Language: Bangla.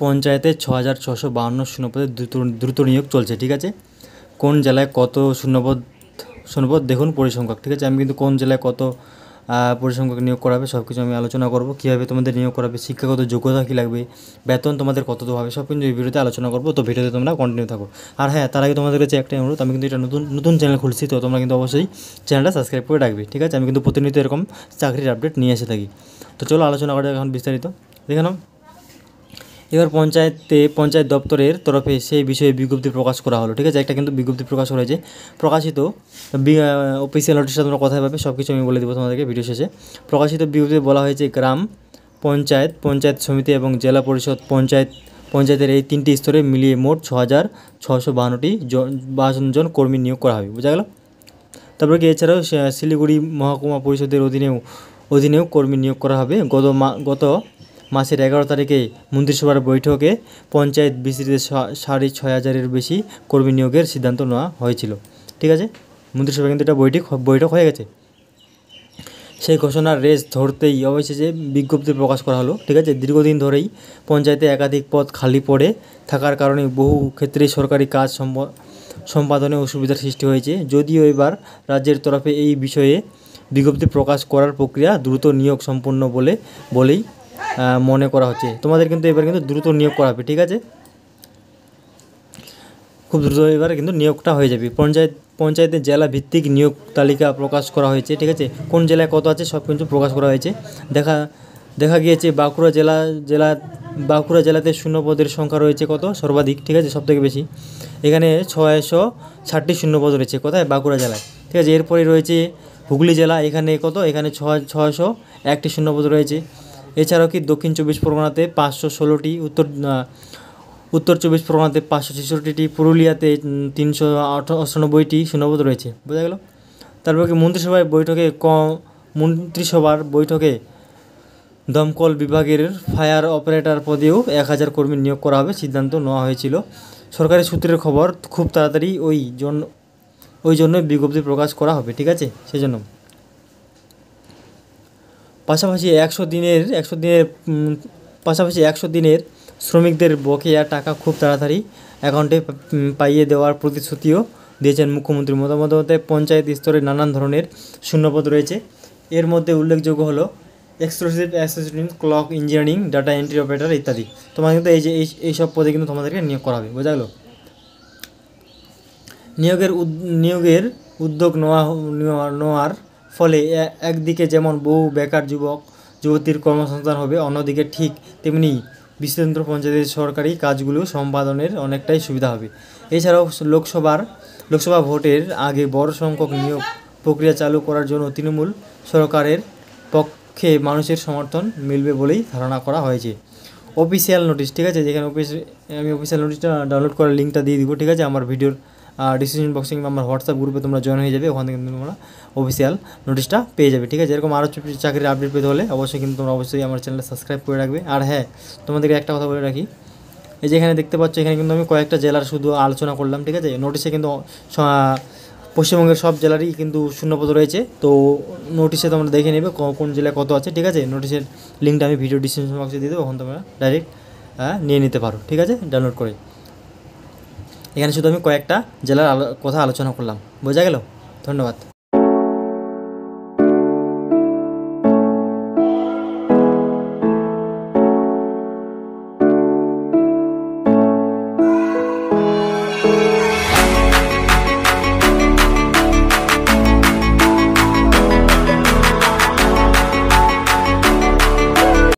পঞ্চায়েতে 6,652 শূন্যপদে দ্রুত নিয়োগ চলছে। ঠিক আছে, কোন জেলায় কত শূন্যপদ দেখুন পরিসংখ্যক। ঠিক আছে, আমি কিন্তু কোন জেলায় কত পরিসংখ্যক নিয়োগ করাবে সব কিছু আমি আলোচনা করব। কীভাবে তোমাদের নিয়োগ করাবে, শিক্ষাগত যোগ্যতা কী লাগবে, বেতন তোমাদের কত হবে, সব কিন্তু এই ভিডিওতে আলোচনা করবো। তো ভিডিওতে তোমরা কন্টিনিউ থাকো। আর হ্যাঁ, তার আগে তোমাদের কাছে একটা অনুরোধ, আমি কিন্তু এটা নতুন চ্যানেল খুলছি, তো তোমরা কিন্তু অবশ্যই চ্যানেলটা সাবস্ক্রাইব করে রাখবে। ঠিক আছে, আমি কিন্তু প্রতিনিয়ত এরকম চাকরির আপডেট নিয়ে এসে থাকি। তো চলো আলোচনা করা এখন বিস্তারিত দেখে নাও। এবার পঞ্চায়েত দপ্তরের তরফে সেই বিষয়ে বিজ্ঞপ্তি প্রকাশ করা হলো। ঠিক আছে, একটা কিন্তু বিজ্ঞপ্তি প্রকাশ করা হয়েছে, প্রকাশিত অফিসিয়াল নোটিশটা তোমরা কোথায় পাবে সব কিছু আমি বলে দেবো তোমাদেরকে ভিডিও শেষে। প্রকাশিত বিজ্ঞপ্তিতে বলা হয়েছে গ্রাম পঞ্চায়েত সমিতি এবং জেলা পরিষদ পঞ্চায়েতের এই 3টি স্তরে মিলিয়ে মোট 6,652 জন কর্মী নিয়োগ করা হবে। বোঝা গেল? তারপরে কি এছাড়াও শিলিগুড়ি মহকুমা পরিষদের অধীনেও কর্মী নিয়োগ করা হবে। গত মাসের 11 তারিখে মন্ত্রিসভার বৈঠকে পঞ্চায়েত বিস্তৃতিতে 6,500-এর বেশি কর্মী নিয়োগের সিদ্ধান্ত নেওয়া হয়েছিল। ঠিক আছে, মন্ত্রিসভা কিন্তু এটা বৈঠক হয়ে গেছে। সেই ঘোষণার রেস ধরতেই অবশেষে বিজ্ঞপ্তি প্রকাশ করা হলো। ঠিক আছে, দীর্ঘদিন ধরেই পঞ্চায়েতে একাধিক পদ খালি পড়ে থাকার কারণে বহু ক্ষেত্রেই সরকারি কাজ সম্পাদনে অসুবিধার সৃষ্টি হয়েছে। যদিও এবার রাজ্যের তরফে এই বিষয়ে বিজ্ঞপ্তি প্রকাশ করার প্রক্রিয়া দ্রুত নিয়োগ সম্পন্ন বলেই মনে করা হচ্ছে। তোমাদের কিন্তু এবার কিন্তু দ্রুত নিয়োগ করা হবে। ঠিক আছে, খুব দ্রুত এবার কিন্তু নিয়োগটা হয়ে যাবে। পঞ্চায়েতে জেলা ভিত্তিক নিয়োগ তালিকা প্রকাশ করা হয়েছে। ঠিক আছে, কোন জেলায় কত আছে সব কিছু প্রকাশ করা হয়েছে। দেখা গিয়েছে বাঁকুড়া জেলাতে শূন্যপদের সংখ্যা রয়েছে কত সর্বাধিক। ঠিক আছে, সবথেকে বেশি, এখানে 660টি শূন্যপদ রয়েছে। কোথায়? বাঁকুড়া জেলায়। ঠিক আছে, এরপরে রয়েছে হুগলি জেলা, এখানে কত? এখানে 601টি শূন্যপদ রয়েছে। এছাড়াও কি দক্ষিণ 24 পরগনাতে 516টি, উত্তর 24 পরগনাতে 566টি, পুরুলিয়াতে 398টি শূন্যপদ রয়েছে। বোঝা গেল? তারপর কি মন্ত্রিসভার বৈঠকে দমকল বিভাগের ফায়ার অপারেটর পদেও 1,000 কর্মী নিয়োগ করা হবে সিদ্ধান্ত নেওয়া হয়েছিল। সরকারি সূত্রের খবর, খুব তাড়াতাড়ি ওই জন্য বিজ্ঞপ্তি প্রকাশ করা হবে। ঠিক আছে, সেই জন্য পাশাপাশি 100 দিনের শ্রমিকদের বকেয়া টাকা খুব তাড়াতাড়ি অ্যাকাউন্টে পাইয়ে দেওয়ার প্রতিশ্রুতিও দিয়েছেন মুখ্যমন্ত্রী। মতে পঞ্চায়েত স্তরে নানান ধরনের শূন্যপদ রয়েছে। এর মধ্যে উল্লেখযোগ্য হলো exclusive assistant, clock engineering, data entry operator ইত্যাদি। তোমার কিন্তু এই সব পদে কিন্তু তোমাদেরকে নিয়োগ করা হবে। বোঝা গেল? নিয়োগের উদ্যোগ নেওয়ার ফলে একদিকে যেমন বহু বেকার যুবতীর কর্মসংস্থান হবে, অন্যদিকে ঠিক তেমনি বিস্তীর্ণ পঞ্চায়েতের সরকারি কাজগুলো সম্পাদনের অনেকটাই সুবিধা হবে। এছাড়াও লোকসভা ভোটের আগে বড় সংখ্যক নিয়োগ প্রক্রিয়া চালু করার জন্য তৃণমূল সরকারের পক্ষে মানুষের সমর্থন মিলবে বলেই ধারণা করা হয়েছে। অফিসিয়াল নোটিশ, ঠিক আছে, যেখানে আমি অফিসিয়াল নোটিশটা ডাউনলোড করার লিঙ্কটা দিয়ে দিব। ঠিক আছে, আমার ভিডিওর ডিসক্রিপশন বক্সে কিংবা আমার হোয়াটসঅ্যাপ গ্রুপে তোমরা জয়েন হয়ে যাবে, ওখান থেকে কিন্তু তোমরা অফিসিয়াল নোটিশটা পেয়ে যাবে। ঠিক আছে, এরকম আরও চাকরির আপডেট পেতে হলে অবশ্যই কিন্তু তোমরা আমার চ্যানেলটা সাবস্ক্রাইব করে রাখবে। আর হ্যাঁ, তোমাদেরকে একটা কথা বলে রাখি, এই যে এখানে দেখতে পাচ্ছ, এখানে কিন্তু আমি কয়েকটা জেলার শুধু আলোচনা করলাম। ঠিক আছে, নোটিশে কিন্তু পশ্চিমবঙ্গের সব জেলারই কিন্তু শূন্যপদ রয়েছে। তো নোটিশে তোমরা দেখে নেবে কোন জেলায় কত আছে। ঠিক আছে, নোটিশের লিঙ্কটা আমি ভিডিও ডিসক্রিপশন বক্সে দিয়ে দেবো, ওখান তোমরা ডাইরেক্ট নিয়ে নিতে পারো। ঠিক আছে, ডাউনলোড করে। এখানে শুধু আমি কয়েকটা জেলার কথা আলোচনা করলাম। বোঝা গেল? ধন্যবাদ।